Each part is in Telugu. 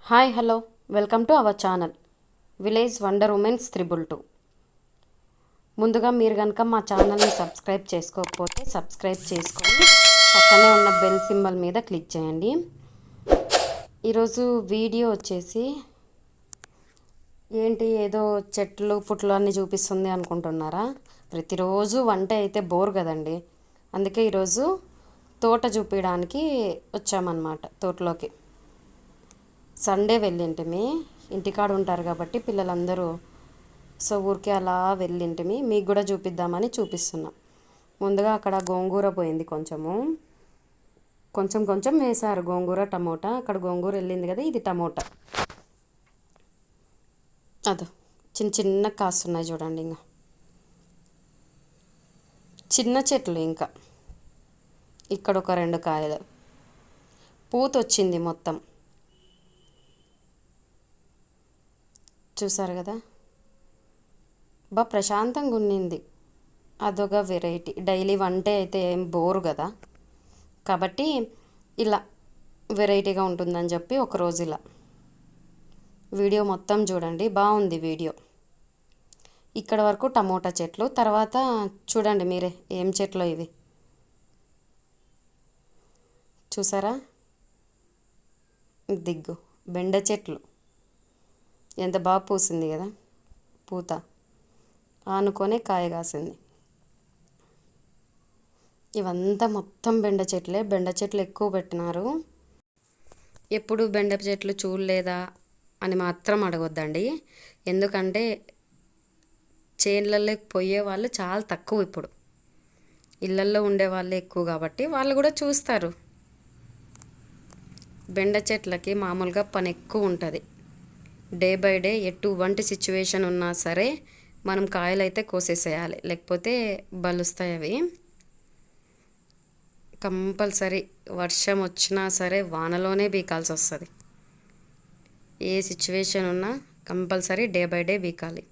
Hi hello welcome to our channel village wonder women's 222. ముందుగా మీరు కనుక మా ఛానల్ని సబ్స్క్రైబ్ చేసుకోకపోతే సబ్స్క్రైబ్ చేసుకొని పక్కనే ఉన్న బెల్ సింబల్ మీద క్లిక్ చేయండి. ఈరోజు వీడియో వచ్చేసి ఏంటి ఏదో చెట్లు పుట్లు అన్నీ చూపిస్తుంది అనుకుంటున్నారా? ప్రతిరోజు వంట అయితే బోర్ కదండి. అందుకే ఈరోజు తోట చూపించడానికి వచ్చామన్నమాట. తోటలోకి సండే వెళ్ళింటిమి, ఇంటికాడ ఉంటారు కాబట్టి పిల్లలందరూ. సో ఊరికే అలా వెళ్ళింటిమి, మీకు కూడా చూపిద్దామని చూపిస్తున్నాం. ముందుగా అక్కడ గోంగూర పోయింది, కొంచెం కొంచెం వేశారు గోంగూర టమోటా. అక్కడ గోంగూర వెళ్ళింది కదా, ఇది టమోటా. అదో చిన్న చిన్న కాస్తున్నాయి చూడండి. ఇంకా చిన్న చెట్లు. ఇంకా ఇక్కడ ఒక 2 కాయలు పూత వచ్చింది మొత్తం. చూసారు కదా, ప్రశాంతంగా ఉన్నింది. అదొక వెరైటీ. డైలీ వంటే అయితే ఏం బోరు కదా, కాబట్టి ఇలా వెరైటీగా ఉంటుందని చెప్పి ఒకరోజు ఇలా వీడియో మొత్తం చూడండి. బాగుంది వీడియో. ఇక్కడ వరకు టమోటా చెట్లు. తర్వాత చూడండి మీరే ఏం చెట్లు ఇవి చూసారా? దిగ్గు బెండ చెట్లు ఎంత బాగా పూసింది కదా, పూత ఆనుకొని కాయ కాసింది. ఇవంతా మొత్తం బెండ చెట్లే. బెండ చెట్లు ఎక్కువ పెట్టినారు. ఎప్పుడు బెండ చెట్లు చూడలేదా అని మాత్రం అడగొద్దండి. ఎందుకంటే చేన్లలోకి పోయే వాళ్ళు చాలా తక్కువ. ఇప్పుడు ఇళ్ళల్లో ఉండే వాళ్ళే ఎక్కువ కాబట్టి వాళ్ళు కూడా చూస్తారు. బెండ చెట్లకి మామూలుగా పని ఎక్కువ ఉంటుంది. డే బై డే ఎటువంటి సిచ్యువేషన్ ఉన్నా సరే మనం కాయలు అయితే కోసేసేయాలి, లేకపోతే బలుస్తాయి అవి. కంపల్సరీ వర్షం వచ్చినా సరే వానలోనే బీకాల్సి వస్తుంది. ఏ సిచ్యువేషన్ ఉన్నా కంపల్సరీ డే బై డే బీకాలి.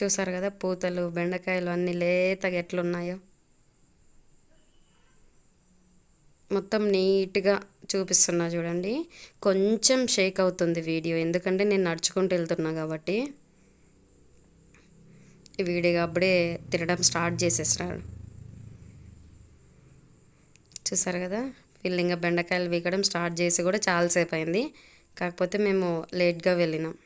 చూసారు కదా పూతలు, బెండకాయలు అన్నీ లేతగా ఎట్లున్నాయో. మొత్తం నీట్గా చూపిస్తున్నా చూడండి. కొంచెం షేక్ అవుతుంది వీడియో, ఎందుకంటే నేను నడుచుకుంటూ వెళ్తున్నా కాబట్టి. ఈ వీడియో అప్పుడే తినడం స్టార్ట్ చేసేసినాడు. చూసారు కదా, వీళ్ళు ఇంకా బెండకాయలు వీకడం స్టార్ట్ చేసి కూడా చాలాసేపు అయింది. కాకపోతే మేము లేట్గా వెళ్ళినాం.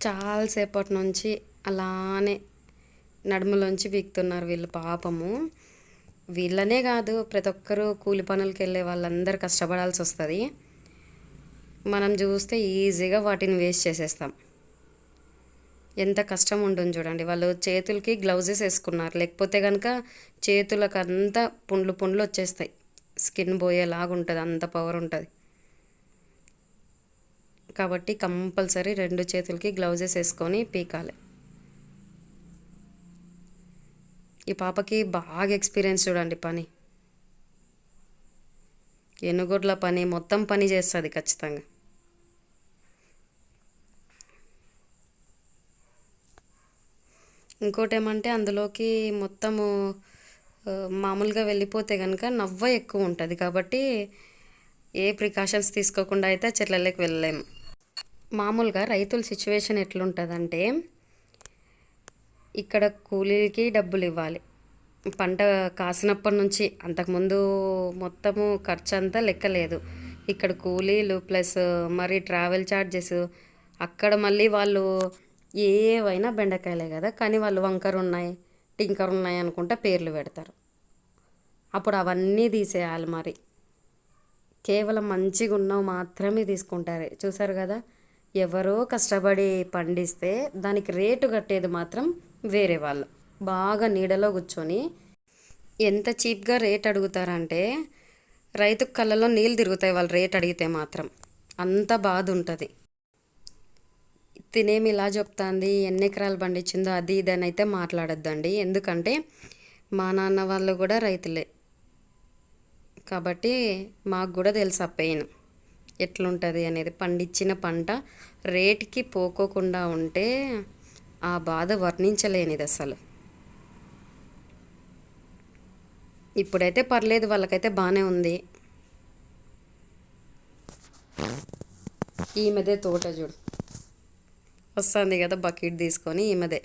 చాలాసేపటి నుంచి అలానే నడుములోంచి వీక్తున్నారు వీళ్ళు పాపము. వీళ్ళనే కాదు, ప్రతి ఒక్కరూ కూలి పనులకి వెళ్ళే వాళ్ళందరూ కష్టపడాల్సి వస్తుంది. మనం చూస్తే ఈజీగా వాటిని వేస్ట్ చేసేస్తాం. ఎంత కష్టం ఉంటుంది చూడండి. వాళ్ళు చేతులకి గ్లౌజెస్ వేసుకున్నారు, లేకపోతే కనుక చేతులకు అంతా పుండ్లు పుండ్లు వచ్చేస్తాయి. స్కిన్ పోయేలాగా ఉంటుంది, అంత పవర్ ఉంటుంది. కాబట్టి కంపల్సరీ 2 చేతులకి గ్లౌజెస్ వేసుకొని పీకాలి. ఈ పాపకి బాగా ఎక్స్పీరియన్స్ చూడండి. పని ఎనుగొడ్ల పని మొత్తం పని చేస్తుంది ఖచ్చితంగా. ఇంకోటి ఏమంటే అందులోకి మొత్తము మామూలుగా వెళ్ళిపోతే కనుక నవ్వ ఎక్కువ ఉంటుంది. కాబట్టి ఏ ప్రికాషన్స్ తీసుకోకుండా అయితే చెట్లలోకి వెళ్ళలేము. మామూలుగా రైతుల సిచ్యువేషన్ ఎట్లుంటుందంటే, ఇక్కడ కూలీలకి డబ్బులు ఇవ్వాలి. పంట కాసినప్పటి నుంచి అంతకుముందు మొత్తము ఖర్చు అంతా లెక్కలేదు. ఇక్కడ కూలీలు ప్లస్ మరి ట్రావెల్ ఛార్జెస్, అక్కడ మళ్ళీ వాళ్ళు ఏవైనా బెండకాయలే కదా, కానీ వాళ్ళు వంకర ఉన్నాయి టింకర్ ఉన్నాయి అనుకుంటా పేర్లు పెడతారు. అప్పుడు అవన్నీ తీసేయాలి. మరి కేవలం మంచిగా ఉన్నవి మాత్రమే తీసుకుంటారు. చూసారు కదా, ఎవరో కష్టపడి పండిస్తే దానికి రేటు కట్టేది మాత్రం వేరే వాళ్ళు. బాగా నీడలో కూర్చొని ఎంత చీప్గా రేట్ అడుగుతారంటే రైతు కళ్ళలో నీళ్ళు తిరుగుతాయి వాళ్ళు రేట్ అడిగితే మాత్రం. అంత బాధ ఉంటుంది. తినేమి ఇలా చెప్తాంది, ఎన్ని ఎకరాలు పండించిందో అది ఇది అని అయితే మాట్లాడొద్దండి. ఎందుకంటే మా నాన్న వాళ్ళు కూడా రైతులే కాబట్టి మాకు కూడా తెలుసు ఆ పెయిన్ ఎట్లుంటుంది అనేది. పండించిన పంట రేటుకి పోకోకుండా ఉంటే ఆ బాధ వర్ణించలేనిది అసలు. ఇప్పుడైతే పర్లేదు, వాళ్ళకైతే బాగానే ఉంది. ఈమెదే తోట చూడు, వస్తుంది కదా బకెట్ తీసుకొని, ఈమెదే.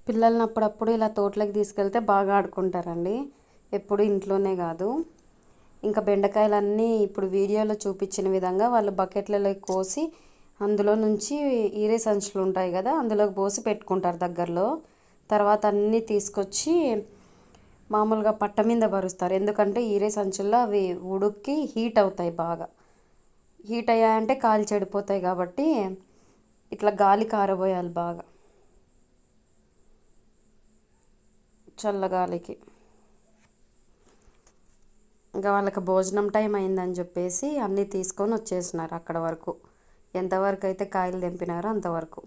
పిల్లల్ని అప్పుడప్పుడు ఇలా తోటలోకి తీసుకెళ్తే బాగా ఆడుకుంటారండి. ఎప్పుడు ఇంట్లోనే కాదు. ఇంకా బెండకాయలన్నీ ఇప్పుడు వీడియోలో చూపించిన విధంగా వాళ్ళు బకెట్లలో కోసి అందులో నుంచి ఈరే సంచులు ఉంటాయి కదా, అందులోకి పోసి పెట్టుకుంటారు దగ్గరలో. తర్వాత అన్నీ తీసుకొచ్చి మామూలుగా పట్ట మీద పరుస్తారు. ఎందుకంటే ఈరే సంచుల్లో అవి ఉడుక్కి హీట్ అవుతాయి. బాగా హీట్ అయ్యాయంటే కాలు చెడిపోతాయి. కాబట్టి ఇట్లా గాలి కారబోయాలి బాగా, చల్లగాలికి. ఇంకా వాళ్ళకి భోజనం టైం అయిందని చెప్పేసి అన్నీ తీసుకొని వచ్చేసినారు అక్కడ వరకు. ఎంతవరకు అయితే కాయలు తెంపినారో అంతవరకు.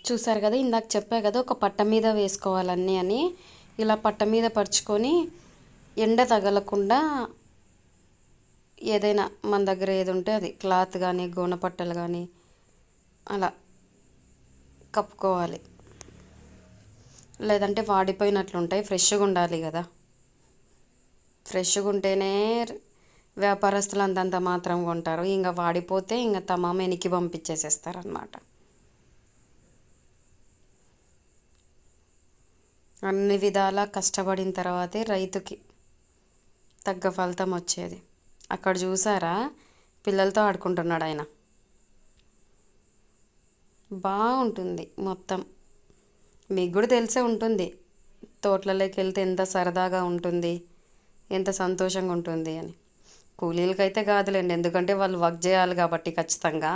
చూసారు కదా, ఇందాక చెప్పా కదా ఒక పట్ట మీద వేసుకోవాలన్నీ అని. ఇలా పట్ట మీద పరుచుకొని ఎండ తగలకుండా ఏదైనా మన దగ్గర ఏది ఉంటే అది క్లాత్ కానీ గోనపట్టలు కానీ అలా కప్పుకోవాలి. లేదంటే వాడిపోయినట్లు ఉంటాయి. ఫ్రెష్గా ఉండాలి కదా, ఫ్రెష్గా ఉంటేనే వ్యాపారస్తులు అంతంత మాత్రం కొంటారు. ఇంకా వాడిపోతే ఇంకా తమామ వెనక్కి పంపించేసేస్తారనమాట. అన్ని విధాలా కష్టపడిన తర్వాతే రైతుకి తగ్గ ఫలితం వచ్చేది. అక్కడ చూసారా, పిల్లలతో ఆడుకుంటున్నాడు ఆయన. బాగుంటుంది మొత్తం. మీకు కూడా తెలిసే ఉంటుంది తోటలలోకి వెళ్తే ఎంత సరదాగా ఉంటుంది, ఎంత సంతోషంగా ఉంటుంది అని. కూలీలకైతే కాదులేండి, ఎందుకంటే వాళ్ళు వర్క్ చేయాలి కాబట్టి, ఖచ్చితంగా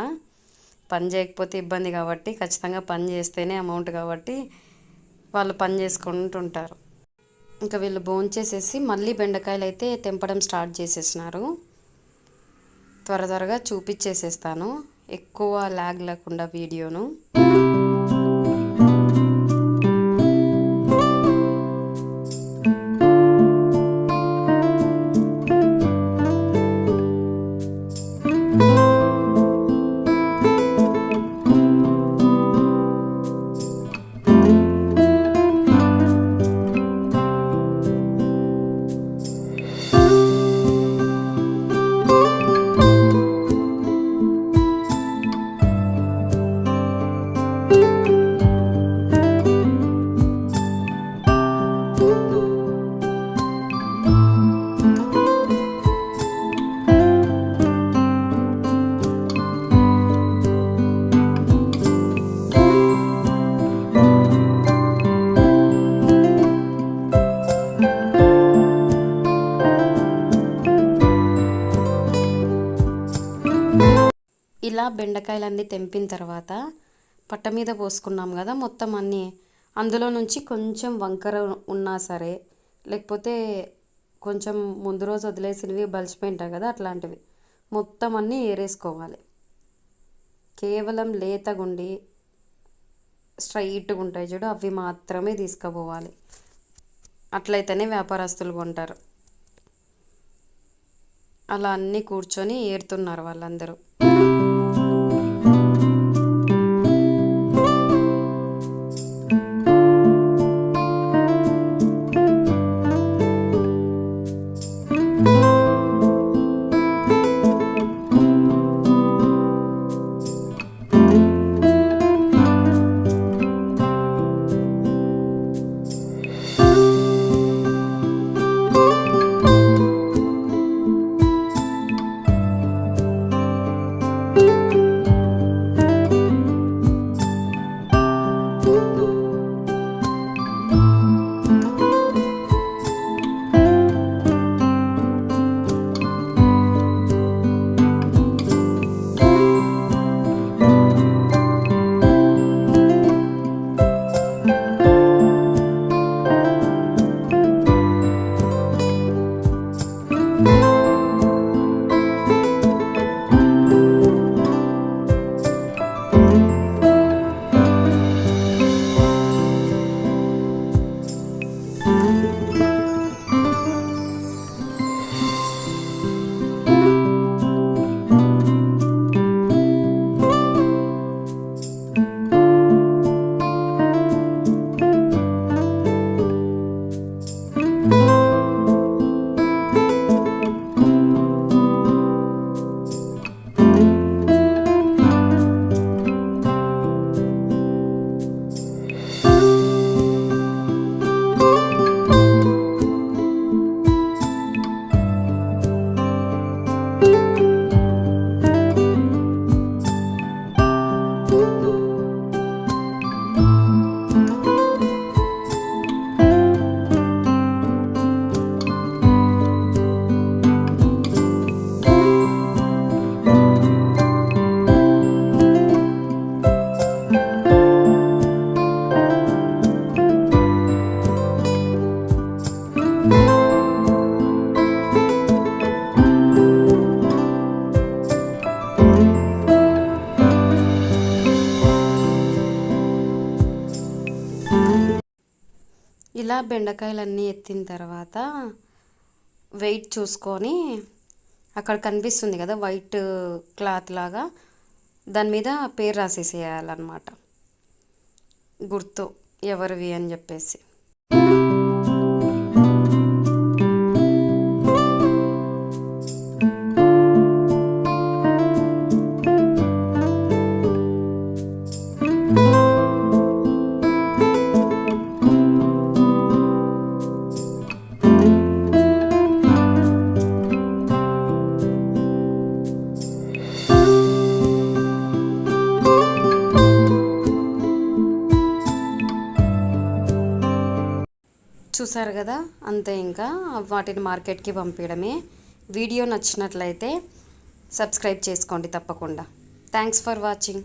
పని చేయకపోతే ఇబ్బంది కాబట్టి, ఖచ్చితంగా పని చేస్తేనే అమౌంట్ కాబట్టి వాళ్ళు పని చేసుకుంటుంటారు. ఇంకా వీళ్ళు భోంచేసేసి మళ్ళీ బెండకాయలు అయితే తెంపడం స్టార్ట్ చేసేసినారు. త్వరగా చూపించేసేస్తాను, ఎక్కువ ల్యాగ్ లేకుండా వీడియోను. ఇలా బెండకాయలన్నీ తెంపిన తర్వాత పట్ట మీద పోసుకున్నాం కదా మొత్తం అన్నీ, అందులో నుంచి కొంచెం వంకర ఉన్నా సరే, లేకపోతే కొంచెం ముందు రోజు వదిలేసినవి బలిసిపోయింటాయి కదా అట్లాంటివి మొత్తం అన్నీ ఏరేసుకోవాలి. కేవలం లేతగుండి స్ట్రైట్గా ఉంటాయి చూడు, అవి మాత్రమే తీసుకుపోవాలి. అట్లయితేనే వ్యాపారస్తులు కొంటారు. అలా అన్నీ కూర్చొని ఏరుతున్నారు వాళ్ళందరూ. ఇలా బెండకాయలన్నీ ఎత్తిన తర్వాత వెయిట్ చూసుకొని, అక్కడ కనిపిస్తుంది కదా వైట్ క్లాత్ లాగా, దాని మీద పేరు రాసేసేయాలన్నమాట, గుర్తు ఎవరివి అని చెప్పేసి. చూసారు కదా, అంతే. ఇంకా వాటిని మార్కెట్కి పంపించడమే. వీడియో నచ్చినట్లయితే సబ్స్క్రైబ్ చేసుకోండి తప్పకుండా. Thanks for watching.